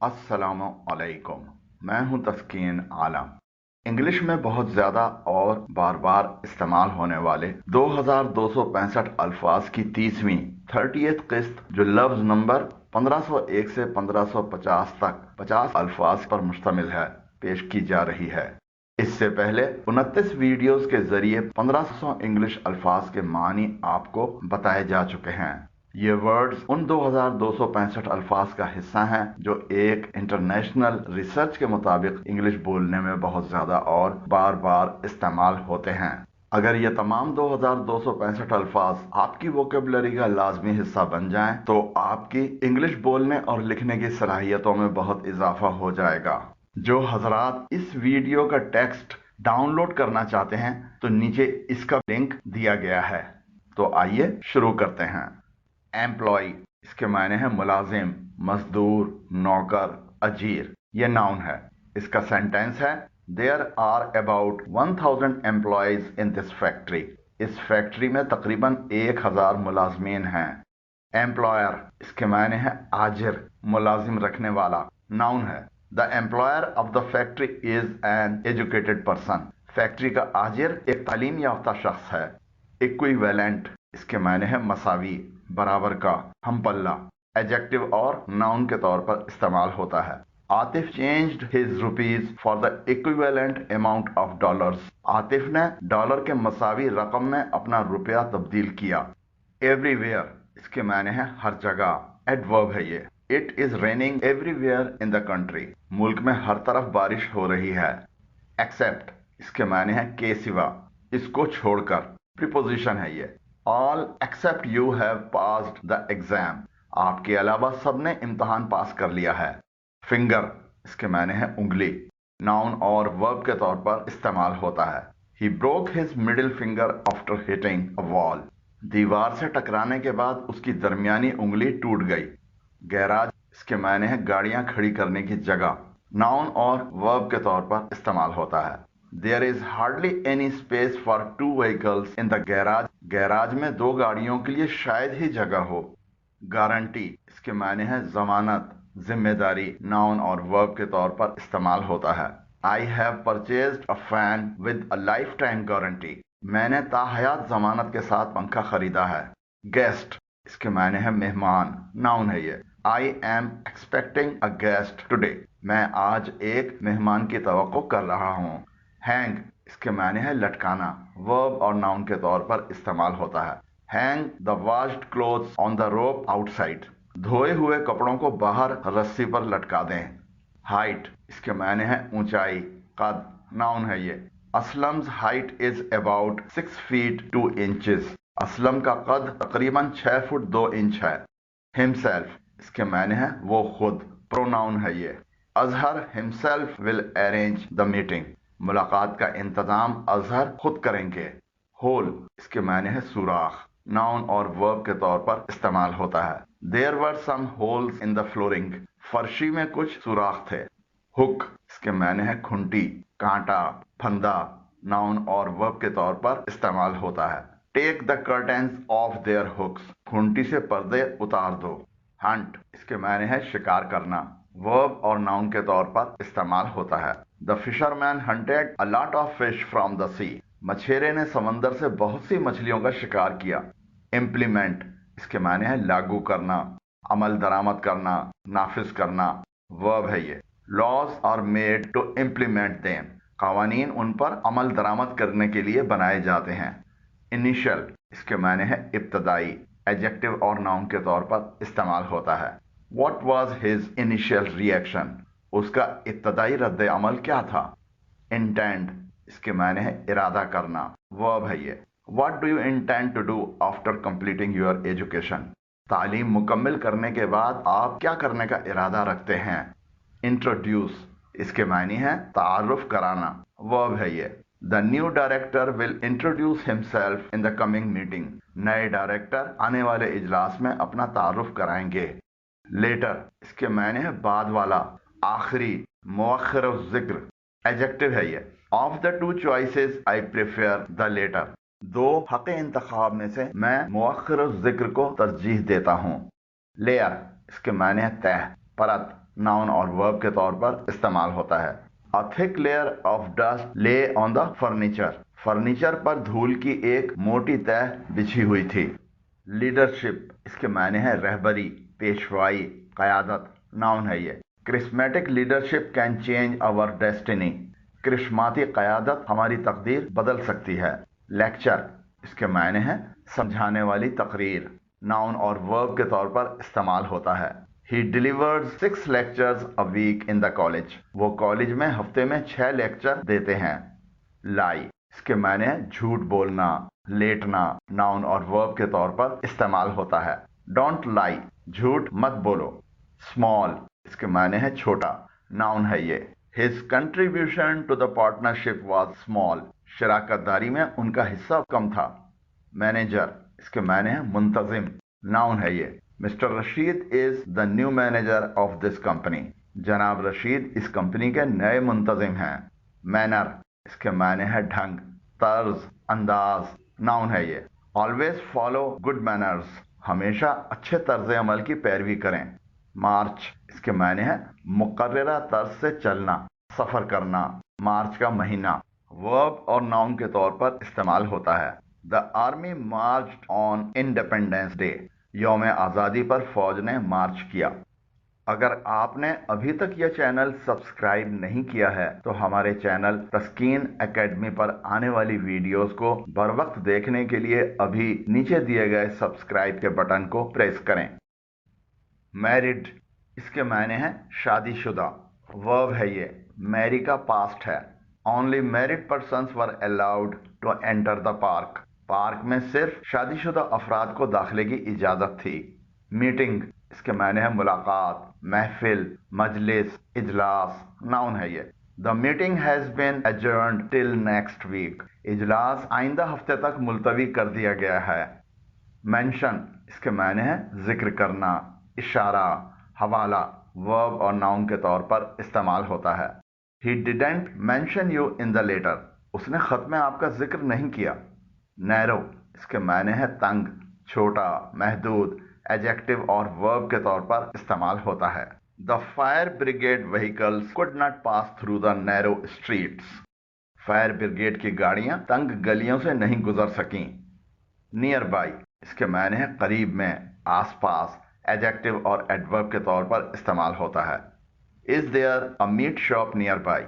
अस्सलाम अलैकुम। मैं हूं तस्कीन आलम। इंग्लिश में बहुत ज़्यादा और बार बार इस्तेमाल होने वाले 2265 अल्फाज की 30वीं 30th किस्त जो लफ्ज़ नंबर 1501 से 1550 तक 50 अल्फाज पर मुश्तमिल है, पेश की जा रही है। इससे पहले 29 वीडियोस के जरिए 1500 इंग्लिश अल्फाज के मानी आपको बताए जा चुके हैं। ये वर्ड्स उन 2265 अल्फाज का हिस्सा हैं जो एक इंटरनेशनल रिसर्च के मुताबिक इंग्लिश बोलने में बहुत ज़्यादा और बार बार इस्तेमाल होते हैं। अगर ये तमाम 2265 अल्फाज आपकी वोकेबलरी का लाजमी हिस्सा बन जाएं, तो आपकी इंग्लिश बोलने और लिखने की सलाहियतों में बहुत इजाफा हो जाएगा। जो हजरात इस वीडियो का टेक्स्ट डाउनलोड करना चाहते हैं, तो नीचे इसका लिंक दिया गया है। तो आइए शुरू करते हैं। एम्प्लॉय, इसके मायने हैं मुलाजिम, मजदूर, नौकर, अजीर। ये नाउन है। इसका सेंटेंस है there are about 1000 employees in this factory. इस फैक्ट्री में तकरीबन 1000 मुलाजमीन हैं। एम्प्लॉयर, इसके मायने हैं आजिर, मुलाजिम रखने वाला। नाउन है। The employer of the factory is an educated person. Factory का आजिर एक तालीम याफ्ता शख्स है। इक्विवेलेंट, इसके मायने हैं मसावी, बराबर का, हम पल्ला। एडजेक्टिव और नाउन के तौर पर इस्तेमाल होता है। Atif changed his rupees for the equivalent amount of dollars. Atif ने डॉलर के मसावी रकम में अपना रुपया तब्दील किया। एवरीवेयर, इसके मायने हैं हर जगह। एडवर्ब है ये। It is raining everywhere in the country. मुल्क में हर तरफ बारिश हो रही है। एक्सेप्ट, इसके मायने हैं के सिवा, इसको छोड़कर। प्रीपोजिशन है ये। All except you have passed the exam. आपके अलावा सबने इम्तहान पास कर लिया है। फिंगर, इसके मायने हैं उंगली। नाउन और वर्ब के तौर पर इस्तेमाल होता है। He broke his middle finger after hitting a wall. दीवार से टकराने के बाद उसकी दरमियानी उंगली टूट गई। गैराज, इसके मायने हैं गाड़ियां खड़ी करने की जगह। नाउन और वर्ब के तौर पर इस्तेमाल होता है। There is hardly any space for 2 vehicles in the garage. Garage में 2 गाड़ियों के लिए शायद ही जगह हो। गारंटी, इसके मायने हैं जमानत, जिम्मेदारी। नाउन और वर्ब के तौर पर इस्तेमाल होता है। I have purchased a fan with a life time guarantee. मैंने ताहयात जमानत के साथ पंखा खरीदा है। गेस्ट, इसके मायने हैं मेहमान। नाउन है ये। I am expecting a guest today. मैं आज एक मेहमान की तवक्को कर रहा हूँ। हैंग, इसके मायने हैं लटकाना। वर्ब और नाउन के तौर पर इस्तेमाल होता है। Hang the washed clothes on the rope outside. धोए हुए कपड़ों को बाहर रस्सी पर लटका दें। हाइट, इसके मायने हैं ऊंचाई, कद। नाउन है ये। Aslam's height is about 6 feet 2 inches. Aslam का कद तकरीबन 6 फुट 2 इंच है। हिमसेल्फ, इसके मायने हैं वो खुद। प्रोनाउन है ये। Azhar himself will arrange the meeting. मुलाकात का इंतजाम अजहर खुद करेंगे। होल, इसके मायने हैं सुराख। नाउन और वर्ब के तौर पर इस्तेमाल होता है। There were some holes in the flooring. फर्शी में कुछ सुराख थे। हुक, इसके मायने हैं खुंटी, कांटा, फंदा। नाउन और वर्ब के तौर पर इस्तेमाल होता है। Take the curtains off their hooks. खुंटी से पर्दे उतार दो। हंट, इसके मायने हैं शिकार करना। वर्ब और नाउन के तौर पर इस्तेमाल होता है। The fisherman hunted a lot of fish from the sea. मछेरे ने समंदर से बहुत सी मछलियों का शिकार किया। इम्प्लीमेंट, इसके मायने हैं लागू करना, अमल दरामद करना, नाफिज करना। वर्ब है ये। Laws are made to implement them. कावानीन उन पर अमल दरामद करने के लिए बनाए जाते हैं। इनिशियल, इसके मायने हैं इब्तदाई। एडजेक्टिव और नाउन के तौर पर इस्तेमाल होता है। What was his initial reaction? उसका इब्तदाई रद्द अमल क्या था? Intend, इसके मायने है इरादा करना। वर्ब है ये। What do you intend to do after completing your education? तालीम मुकम्मल करने के बाद आप क्या करने का इरादा रखते हैं? Introduce, इसके मायने है तारुफ कराना। वर्ब है ये। The new director will introduce himself in the coming meeting. नए डायरेक्टर आने वाले इजलास में अपना तारुफ कराएंगे। लेटर, इसके मायने है बाद वाला, आखिरी, मुअख्खर जिक्र। एडजेक्टिव है ये। Of the 2 choices I prefer the latter. 2 हक़ इंतखाब में से मैं मुअख्खर जिक्र को तरजीह देता हूँ। लेयर, इसके मायने है तह, परत। नाउन और वर्ब के तौर पर इस्तेमाल होता है। A thick layer of dust lay on the furniture. Furniture पर धूल की एक मोटी तह बिछी हुई थी। लीडरशिप इसके मायने हैं रहबरी, पेशवाई, क़यादत। नाउन है ये। Charismatic leadership can change our destiny. क्रिस्माती क़यादत हमारी तकदीर बदल सकती है। लेक्चर इसके मायने हैं समझाने वाली तकरीर। नाउन और वर्ब के तौर पर इस्तेमाल होता है। He delivers 6 lectures a week in the college. वो कॉलेज में हफ्ते में 6 लेक्चर देते हैं। लाई इसके मायने हैं झूठ बोलना, लेटना। नाउन और वर्ब के तौर पर इस्तेमाल होता है। डोंट लाई झूठ मत बोलो। स्मॉल इसके मायने हैं छोटा। नाउन है ये। His contribution to the partnership was small. शराकतदारी में उनका हिस्सा कम था। मैनेजर इसके मायने हैं मुंतजिम। नाउन है ये। Mister Rashid is the new manager of this company. जनाब रशीद इस कंपनी के नए मुंतजिम हैं। मैनर इसके मायने हैं ढंग, तर्ज, अंदाज। नाउन है ये। Always follow good manners. हमेशा अच्छे तर्ज अमल की पैरवी करें। मार्च इसके मायने हैं मुकर्ररा तर्ज से चलना, सफर करना। मार्च का महीना। वर्ब और नाउन के तौर पर इस्तेमाल होता है। The army marched on independence day. यौम आज़ादी पर फौज ने मार्च किया। अगर आपने अभी तक यह चैनल सब्सक्राइब नहीं किया है तो हमारे चैनल तस्कीन एकेडमी पर आने वाली वीडियोस को बर वक्त देखने के लिए अभी नीचे दिए गए सब्सक्राइब के बटन को प्रेस करें। मैरिड इसके मायने हैं शादीशुदा। वर्ब है ये। मैरी का पास्ट है। Only married persons were allowed to enter the park. Park में सिर्फ शादीशुदा अफराद को दाखिले की इजाजत थी। मीटिंग इसके मायने हैं मुलाकात, महफिल, मजलिस, इजलास। नाउन है ये। The meeting has been adjourned till next week. इजलास आइंदा हफ्ते तक मुलतवी कर दिया गया है। मेंशन इसके मायने हैं जिक्र करना, इशारा, हवाला। वर्ब और नाउन के तौर पर इस्तेमाल होता है। He didn't mention you in the letter. उसने खत में आपका जिक्र नहीं किया। नैरो इसके मायने हैं तंग, छोटा, महदूद। एडजेक्टिव और वर्ब के तौर पर इस्तेमाल होता है। The fire brigade vehicles could not pass through the narrow streets. Fire brigade की गाड़ियां तंग गलियों से नहीं गुजर सकीं। नियर बाई इसके मायने हैं करीब में, आसपास। एडजेक्टिव और एडवर्ब के तौर पर इस्तेमाल होता है। Is there a meat shop nearby.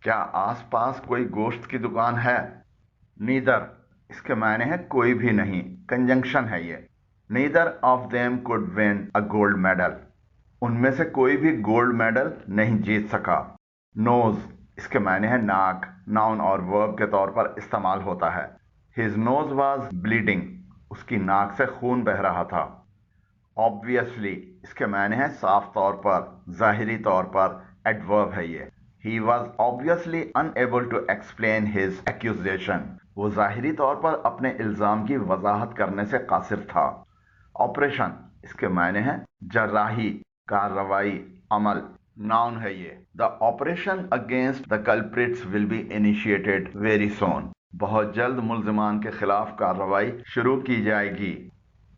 क्या आसपास कोई गोश्त की दुकान है। नीदर इसके मायने हैं कोई भी नहीं। कंजंक्शन है ये। Neither of them could win a gold medal. उनमें से कोई भी गोल्ड मेडल नहीं जीत सका। नोज इसके मायने हैं नाक। नाउन और वर्ब के तौर पर इस्तेमाल होता है। His nose was bleeding. उसकी नाक से खून बह रहा था। ऑब्वियसली इसके मायने हैं साफ तौर पर, जाहिरी तौर पर। एडवर्ब है ये। He was obviously unable to explain his accusation. वो जाहिरी तौर पर अपने इल्जाम की वजाहत करने से कासिर था। ऑपरेशन इसके मायने हैं जर्राही, कार्रवाई, अमल। नाउन है ये। The operation against the culprits will be initiated very soon. बहुत जल्द मुल्जिमान के खिलाफ कार्रवाई शुरू की जाएगी।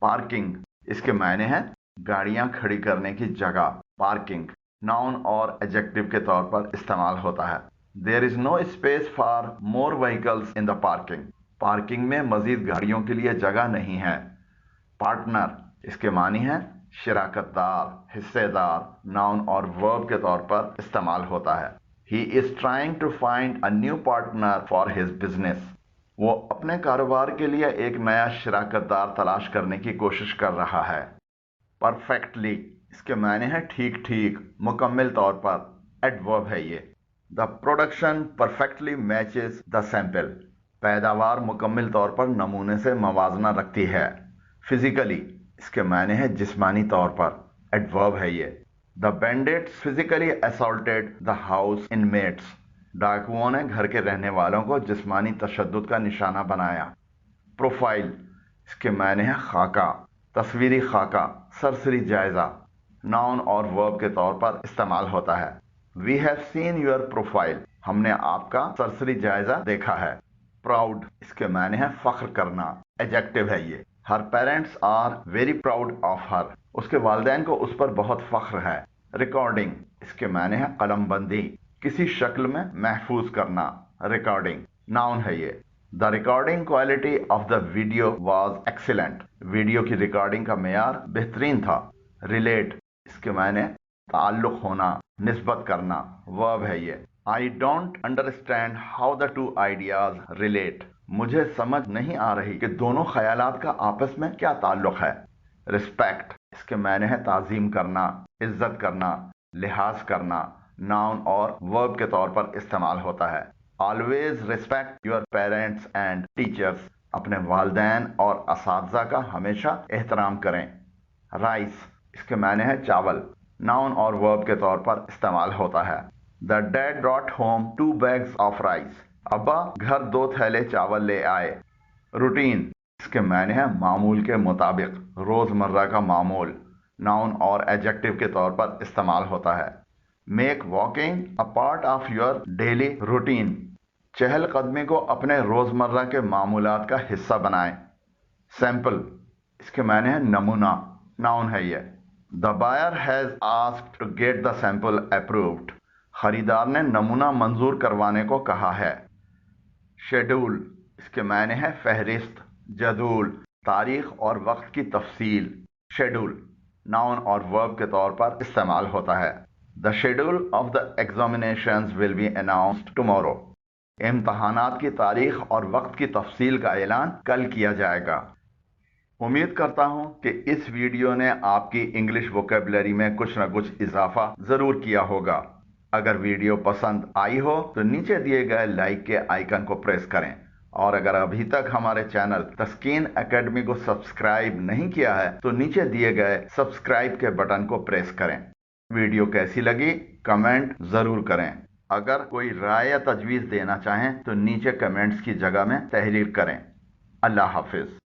पार्किंग इसके मायने हैं गाड़ियां खड़ी करने की जगह। पार्किंग नाउन और एडजेक्टिव के तौर पर इस्तेमाल होता है। There is no space for more vehicles in the parking. Parking में मजीद गाड़ियों के लिए जगह नहीं है। पार्टनर इसके मानी है शराकतदार, हिस्सेदार। नाउन और वर्ब के तौर पर इस्तेमाल होता है। He is trying to find a new partner for his business. वो अपने कारोबार के लिए एक नया शराकतदार तलाश करने की कोशिश कर रहा है। परफेक्टली इसके मायने हैं ठीक ठीक, मुकम्मल तौर पर। एडवर्ब है ये। The production perfectly matches the sample. पैदावार मुकम्मल तौर पर नमूने से मवाजना रखती है। फिजिकली इसके मायने हैं जिस्मानी तौर पर। एडवर्ब है ये। The bandits physically assaulted the house inmates. डाकुओं ने घर के रहने वालों को जिस्मानी तशद्दुद का निशाना बनाया। प्रोफाइल इसके मायने हैं खाका, तस्वीरी खाका, सरसरी जायजा। नाउन और वर्ब के तौर पर इस्तेमाल होता है। We have seen your profile. हमने आपका सरसरी जायजा देखा है। प्राउड इसके मायने हैं फख्र करना। एडजेक्टिव है ये। Her parents are very proud of her. उसके वालिदैन को उस पर बहुत फख्र है। रिकॉर्डिंग इसके माने है कलम बंदी, किसी शक्ल में महफूज करना। रिकॉर्डिंग नाउन है ये। The recording quality of the video was excellent, video की रिकॉर्डिंग का मेयार बेहतरीन था। रिलेट इसके माने ताल्लुक होना, निस्बत करना। वर्ब है ये। I don't understand how the two ideas relate, मुझे समझ नहीं आ रही कि दोनों ख्यालात का आपस में क्या ताल्लुक है। रिस्पेक्ट इसके माने है ताजीम करना, इज्जत करना, लिहाज करना। नाउन और वर्ब के तौर पर इस्तेमाल होता है। Always respect your parents and teachers, अपने वालिदैन और असातिज़ा का हमेशा एहतराम करें। राइस इसके माने है चावल, नाउन और वर्ब के तौर पर इस्तेमाल होता है। The dad brought home 2 bags of rice, अब्बा घर 2 थैले चावल ले आए। रूटीन इसके माने है मामूल के मुताबिक, रोजमर्रा का मामूल। नाउन और एडजेक्टिव के तौर पर इस्तेमाल होता है। Make walking a part of your daily routine, चहलकदमी को अपने रोजमर्रा के मामूलात का हिस्सा बनाएं। सैंपल इसके माने है नमूना, नाउन है ये। The buyer has asked to get the sample approved, खरीदार ने नमूना मंजूर करवाने को कहा है। शेड्यूल इसके माने है फहरिस्त, जदूल, तारीख और वक्त की तफसील। शेड्यूल नाउन और वर्ब के तौर पर इस्तेमाल होता है। The schedule of the examinations will be announced tomorrow, इम्तहानात की तारीख और वक्त की तफसील का ऐलान कल किया जाएगा। उम्मीद करता हूं कि इस वीडियो ने आपकी इंग्लिश वोकेबलरी में कुछ न कुछ इजाफा ज़रूर किया होगा। अगर वीडियो पसंद आई हो तो नीचे दिए गए लाइक के आइकन को प्रेस करें, और अगर अभी तक हमारे चैनल तस्कीन एकेडमी को सब्सक्राइब नहीं किया है तो नीचे दिए गए सब्सक्राइब के बटन को प्रेस करें। वीडियो कैसी लगी कमेंट ज़रूर करें। अगर कोई राय या तजवीज़ देना चाहें तो नीचे कमेंट्स की जगह में तहरीर करें। अल्लाह हाफिज़।